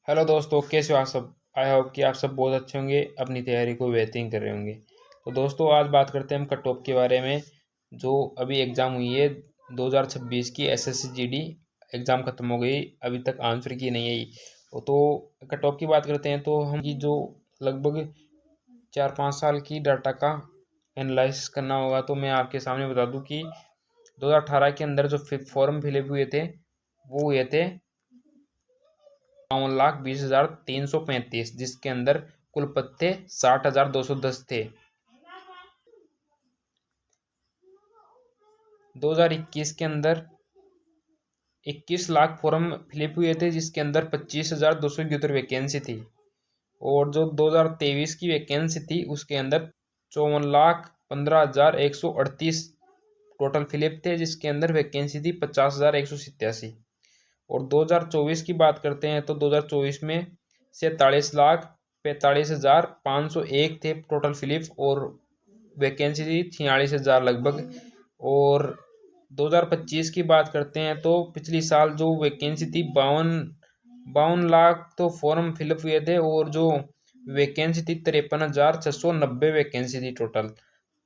Hello दोस्तों, कैसे हो आप सब। आई होप कि आप सब बहुत अच्छे होंगे, अपनी तैयारी को बेहतरीन कर रहे होंगे। तो दोस्तों, आज बात करते हैं हम कट ऑफ के बारे में। जो अभी एग्ज़ाम हुई है 2026 की एसएससी जीडी एग्ज़ाम ख़त्म हो गई, अभी तक आंसर की नहीं आई। तो कट ऑफ की बात करते हैं तो हम की जो लगभग 4-5 साल की डाटा का एनालाइसिस करना होगा। तो मैं आपके सामने बता दूं कि 2018 के अंदर जो फॉर्म फिलअप हुए थे वो हुए थे 52,20,335, जिसके अंदर कुल पत्ते 60,210 थे। 2021 के अंदर 21 लाख फॉर्म फिलअप हुए थे, जिसके अंदर 25,271 वैकेंसी थी। और जो 2023 की वैकेंसी थी उसके अंदर 54,15,138 टोटल फिलअप थे, जिसके अंदर वैकेंसी थी 50,187। और 2024 की बात करते हैं तो 2024 में 47,45,501 थे टोटल फिलिप, और वैकेंसी थी 46,000 लगभग। और 2025 की बात करते हैं तो पिछली साल जो वैकेंसी थी 52 लाख तो फॉर्म फिलअप हुए थे, और जो वैकेंसी थी 53,690 वैकेंसी थी टोटल।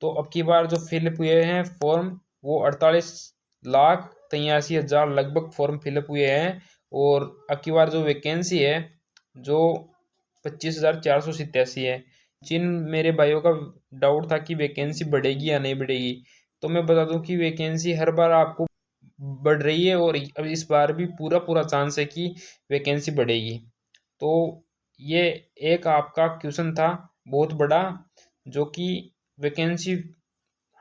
तो अब की बार जो फिलअप हुए हैं फॉर्म वो 48,83,000 लगभग फॉर्म फिलअप हुए हैं। और अब की बार जो वैकेंसी है जो 25,487 है। जिन मेरे भाइयों का डाउट था कि वैकेंसी बढ़ेगी या नहीं बढ़ेगी, तो मैं बता दूं कि वैकेंसी हर बार आपको बढ़ रही है, और अब इस बार भी पूरा पूरा चांस है कि वैकेंसी बढ़ेगी। तो ये एक आपका क्वेश्चन था बहुत बड़ा, जो कि वैकेंसी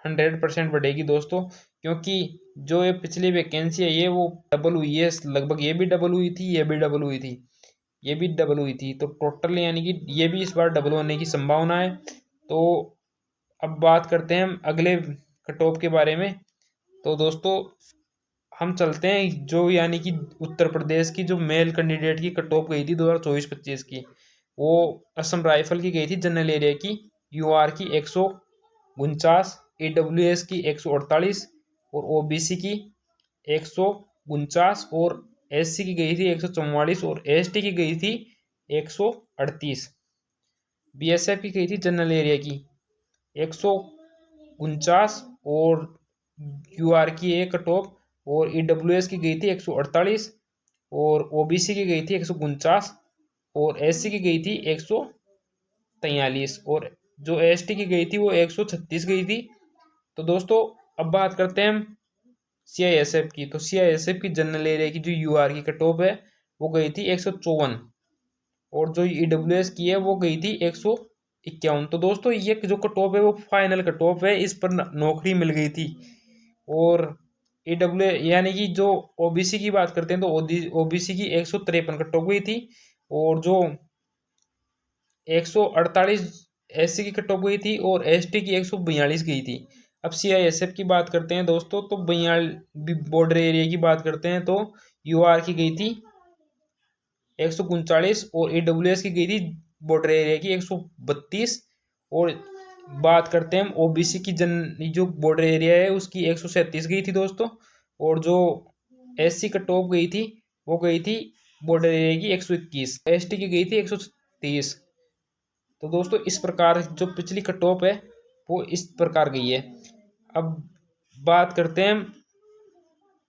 100% बढ़ेगी दोस्तों। क्योंकि जो ये पिछली वैकेंसी है ये वो डबल हुई है लगभग, ये भी डबल हुई थी, ये भी डबल हुई थी, ये भी डबल हुई थी, तो टोटल यानी कि ये भी इस बार डबल होने की संभावना है। तो अब बात करते हैं हम अगले कट ऑफ के बारे में। तो दोस्तों, हम चलते हैं जो यानी कि उत्तर प्रदेश की जो मेल कैंडिडेट की कट ऑफ गई थी 2024-25 की, वो असम राइफल की गई थी जनरल एरिया की। यूआर की 149, AWS की 148, और ओबीसी की 149, और एससी की गई थी 144, और एसटी की गई थी 138। बीएसएफ की गई थी जनरल एरिया की 149, और यूआर की एक कट ऑफ, और ईडब्ल्यूएस की गई थी 148, और ओबीसी की गई थी 149, और एससी की गई थी 143, और जो एसटी की गई थी वो 136 गई थी। तो दोस्तों, अब बात करते हैं हम सीआईएसएफ की। तो सीआईएसएफ की जनरल एरिया की जो यूआर की कट ऑफ है वो गई थी 154, और जो ईडब्ल्यूएस की है वो गई थी 151। तो दोस्तों, ये जो कट ऑफ है वो फाइनल कट ऑफ है, इस पर नौकरी मिल गई थी। और ईडब्ल्यू यानी कि जो ओबीसी की बात करते हैं तो ओबीसी की 153 कट ऑफ गई थी, और जो 148 एससी की कट ऑफ गई थी, और एसटी की 142 गई थी। अब सीआईएसएफ की बात करते हैं दोस्तों, तो 42 बॉर्डर एरिया की बात करते हैं तो यूआर की गई थी 139, और एडब्ल्यूएस की गई थी बॉर्डर एरिया की 132। और बात करते हैं हम ओबीसी की जो बॉर्डर एरिया है उसकी 137 गई थी दोस्तों। और जो एससी कट ऑफ गई थी वो गई थी बॉर्डर एरिया की 121, एसटी की गई थी 130। तो दोस्तों, इस प्रकार जो पिछली कट ऑफ है वो इस प्रकार गई है। अब बात करते हैं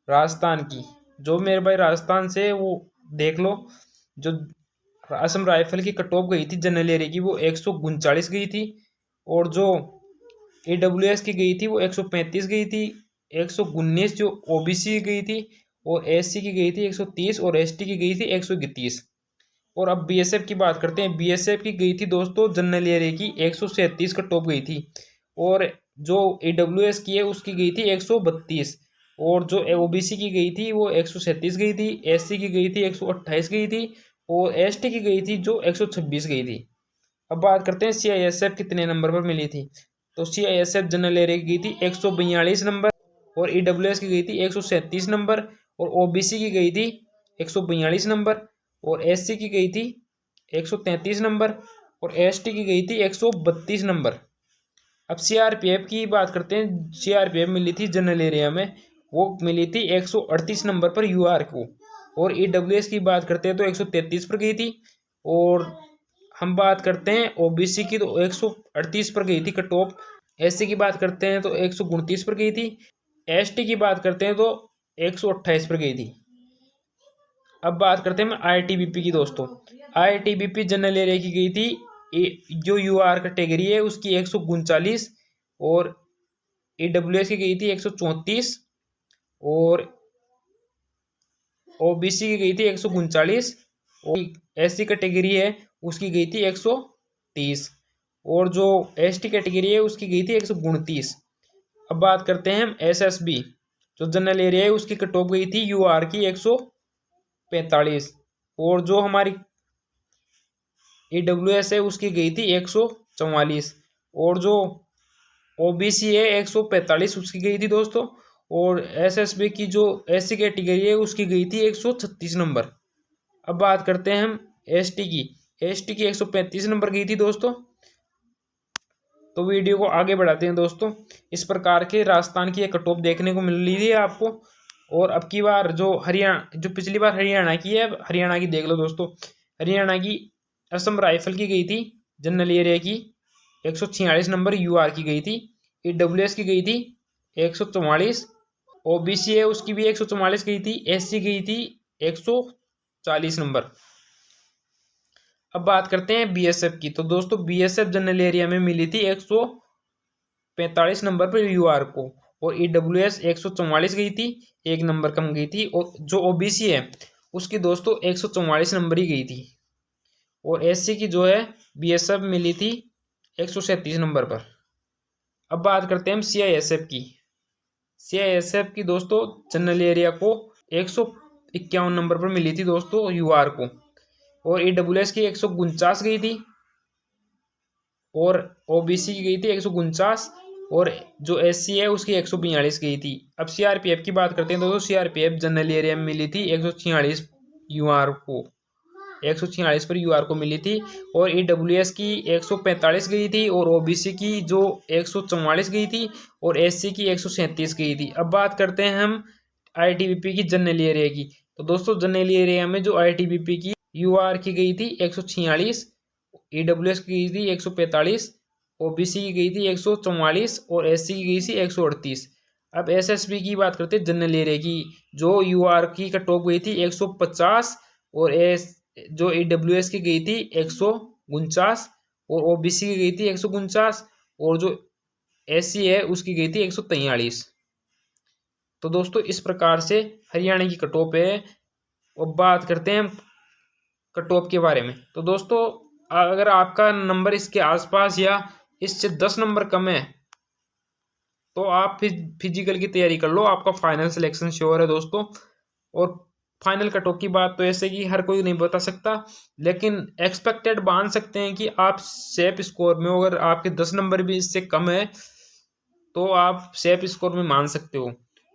राजस्थान की। जो मेरे भाई राजस्थान से वो देख लो, जो असम राइफल की कट ऑफ गई थी जनरल एरिया की वो 139 गई थी, और जो AWS की गई थी वो 135 गई थी, 119 जो ओबीसी की गई थी, और एससी की गई थी 130, और एसटी की गई थी 131। और अब बीएसएफ की बात करते हैं। बीएसएफ की गई थी दोस्तों जनरल एरिया की 137 कट ऑफ गई थी, और जो AWS की है उसकी गई थी 132, और जो ओबीसी की गई थी वो 137 गई थी, एससी की गई थी 128 गई थी, और एसटी की गई थी जो 126 गई थी। अब बात करते हैं सीआईएसएफ कितने नंबर पर मिली थी। तो सीआईएसएफ जनरल एरिया की गई थी 142 नंबर, और ईडब्ल्यूएस की गई थी 137 नंबर, और ओबीसी की गई थी 142 नंबर, और एससी की गई थी 133 नंबर, और एसटी की गई थी 132 नंबर। अब सीआरपीएफ की बात करते हैं। सीआरपीएफ मिली थी जनरल एरिया में, वो मिली थी 138 नंबर पर यूआर को, और ईडब्ल्यूएस की बात करते हैं तो 133 पर गई थी। और हम बात करते हैं ओबीसी की तो 138 पर गई थी कट ऑफ। एससी की बात करते हैं तो 129 पर गई थी। एसटी की बात करते हैं तो 128 पर गई थी। अब बात करते हैं आईटीबीपी की दोस्तों। आईटीबीपी जनरल एरिया की गई थी जो यूआर कैटेगरी है उसकी 139 और ईडब्ल्यूएस की गई थी 134 और ओबीसी की गई थी 139 और एससी कैटेगरी है उसकी गई थी 130 और जो एसटी कैटेगरी है उसकी गई थी 129। अब बात करते हैं हम एसएसबी जो जनरल एरिया है उसकी कट ऑफ गई थी यूआर की 145 और जो हमारी ईडब्ल्यूएस है उसकी गई थी 144 और जो ओबीसी है 145 उसकी गई थी दोस्तों। और एसएसबी की जो एससी कैटेगरी है उसकी गई थी 136 नंबर। अब बात करते हैं हम एसटी की। एसटी की 135 नंबर गई थी दोस्तों। तो वीडियो को आगे बढ़ाते हैं दोस्तों। इस प्रकार के राजस्थान की एक कट ऑफ देखने को मिल रही है आपको। और अब की बार जो पिछली बार हरियाणा की है, हरियाणा की देख लो दोस्तों। हरियाणा की असम राइफल की गई थी जनरल एरिया की 146 नंबर यूआर की गई थी। ईडब्ल्यूएस की गई थी 144। ओबीसी है उसकी भी 144 गई थी। एससी गई थी 140 नंबर। अब बात करते हैं बीएसएफ की। तो दोस्तों बीएसएफ जनरल एरिया में मिली थी 145 नंबर पर यूआर को और ईडब्ल्यूएस 144 गई थी, एक नंबर कम गई थी। और जो ओबीसी है उसकी दोस्तों 144 नंबर ही गई थी। और एससी की जो है बीएसएफ मिली थी 137 नंबर पर। अब बात करते हैं हम सीआईएसएफ की। सीआईएसएफ की दोस्तों जनरल एरिया को 151 नंबर पर मिली थी दोस्तों यूआर को और ईडब्ल्यूएस की 149 गई थी और ओबीसी की गई थी 149 और जो एससी है उसकी 142 गई थी। अब सीआरपीएफ की बात करते हैं दोस्तों। सीआरपीएफ जनरल एरिया में मिली थी 146 यूआर को, 146 पर यूआर को मिली थी और ईडब्ल्यूएस की 145 गई थी और ओबीसी की जो 144 गई थी और एससी की 137 गई थी। अब बात करते हैं हम आईटीबीपी की जनरल एरिया की। तो दोस्तों जनरल एरिया में जो आईटीबीपी की यूआर की गई थी 146, ईडब्ल्यूएस की गई थी 145, ओबीसी की गई थी 144 और एससी की गई थी 138। अब एसएसबी की बात करते हैं जनरल एरिया की। जो यूआर की कट ऑफ गई थी 150 और जो ईडब्ल्यूएस की गई थी 149 और ओबीसी की गई थी 149 और जो एससी है उसकी गई थी 143। तो दोस्तों इस प्रकार से हरियाणा की कट ऑफ है। और बात करते हैं हम कट ऑफ के बारे में। तो दोस्तों अगर आपका नंबर इसके आसपास या इससे 10 नंबर कम है तो आप फिजिकल की तैयारी कर लो, आपका फाइनल सिलेक्शन श्योर है दोस्तों। और फाइनल कट ऑफ की बात तो ऐसे कि हर कोई नहीं बता सकता, लेकिन एक्सपेक्टेड मान सकते हैं कि आप सेफ स्कोर में, अगर आपके 10 नंबर भी इससे कम है तो आप सेफ स्कोर में मान सकते हो।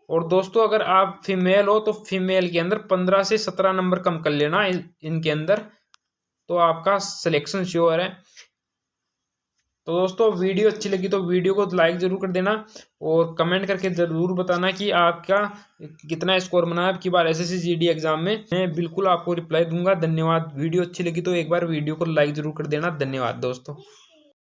और दोस्तों अगर आप फीमेल हो तो फीमेल के अंदर 15 से 17 नंबर कम कर लेना इनके अंदर, तो आपका सिलेक्शन श्योर है। तो दोस्तों वीडियो अच्छी लगी तो वीडियो को लाइक जरूर कर देना और कमेंट करके जरूर बताना कि आपका कितना स्कोर बना है आपकी बार एसएससी जीडी एग्जाम में। मैं बिल्कुल आपको रिप्लाई दूंगा। धन्यवाद। वीडियो अच्छी लगी तो एक बार वीडियो को लाइक जरूर कर देना। धन्यवाद दोस्तों।